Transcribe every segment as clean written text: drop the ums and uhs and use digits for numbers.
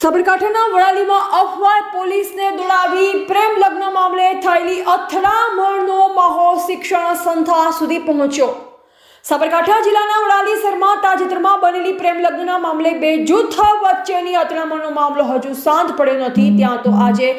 સાબરકાંઠાના વડાલીમાં અફવા પોલીસને દોડાવી પ્રેમ લગ્ન મામલે થયેલી અથડામણનો માહોલ શિક્ષણ સંસ્થા સુધી પહોંચ્યો। સાબરકાંઠા જિલ્લાના વડાલી શહેરમાં તાજેતરમાં બનેલી પ્રેમ લગ્નના મામલે બે જૂથ વચ્ચેની અથડામણનો મામલો હજુ શાંત પડ્યો નથી। ત્યાં તો આજે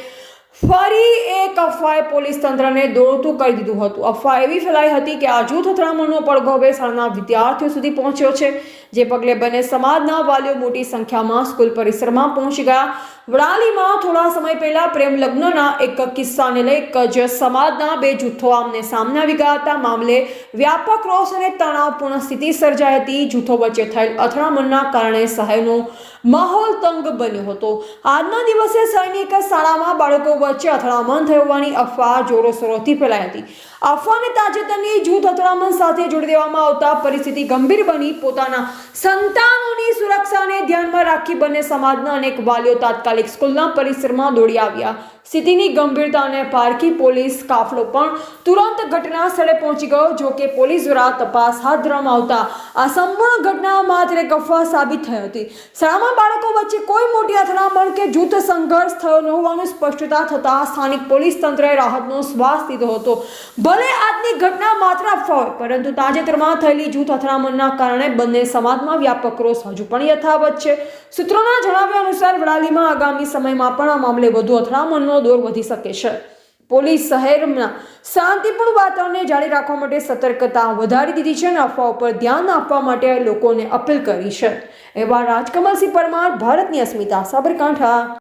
ફરી એક અફવાએ પોલીસ તંત્રને દોડતું કરી દીધું હતું। અફવા એવી ફેલાઈ હતી કે આ જૂથ અથડામણનો પડઘો હવે શાળાના વિદ્યાર્થીઓ સુધી પહોંચ્યો છે, જે પગલે બંને સમાજના વાલીઓ મોટી સંખ્યામાં સ્કૂલ પરિસરમાં પહોંચી ગયા। વડાલીમાં થોડા સમય પહેલા પ્રેમ લગ્નના એક કિસ્સાને લઈ એક જ સમાજના બે જૂથો આમને સામને આવી ગયા હતા। મામલે વ્યાપક રોષ અને તણાવપૂર્ણ સ્થિતિ સર્જાઈ હતી। જૂથો વચ્ચે થયેલ અથડામણના કારણે શહેરનો માહોલ તંગ બન્યો હતો। આજના દિવસે સૈનિક શાળામાં બાળકો વચ્ચે અથડામણ થઈ હોવાની અફવા જોરોશોરોથી ફેલાઈ હતી। અફવાને તાજેતરની જૂથ અથડામણ સાથે જોડી દેવામાં આવતા પરિસ્થિતિ ગંભીર બની। પોતાના સંતાનોની સુરક્ષાને ધ્યાનમાં રાખી બંને સમાજના અનેક વાલીઓ તાત્કાલિક સ્કૂલના પરિસરમાં દોડી આવ્યા। સ્થિતિની ગંભીરતાને પારખી પોલીસ કાફલો પણ તુરંત ઘટના સ્થળે પહોંચી ગયો। જો કે પોલીસ દ્વારા તપાસ હાથ ધરવામાં આવતા આ સંપૂર્ણ ઘટના માત્ર એક અફવા સાબિત થઈ હતી। શાળામાં બાળકો વચ્ચે કોઈ મોટી અથડામણ કે જૂથ સંઘર્ષ થયો ન હોવાનું સ્પષ્ટતા થતાં સ્થાનિક પોલીસ તંત્રએ રાહતનો શ્વાસ લીધો હતો। ભલે આજની ઘટના માત્ર અફવા હોય, પરંતુ તાજેતરમાં થયેલી જૂથ અથડામણના કારણે બંને સમાજમાં વ્યાપક રોષ હજુ પણ યથાવત છે। સૂત્રોના જણાવ્યા અનુસાર વડાલીમાં આગામી સમયમાં પણ આ મામલે વધુ અથડામણનો દોર વધી શકે છે। પોલીસ શહેરમાં શાંતિપૂર્ણ વાતાવરણને જાળવી રાખવા માટે સતર્કતા વધારી દીધી છે અને અફવાઓ પર ધ્યાન આપવા માટે લોકોને અપીલ કરી છે। એવા રાજકમલસિંહ પરમાર, ભારતની અસ્મિતા, સાબરકાંઠા।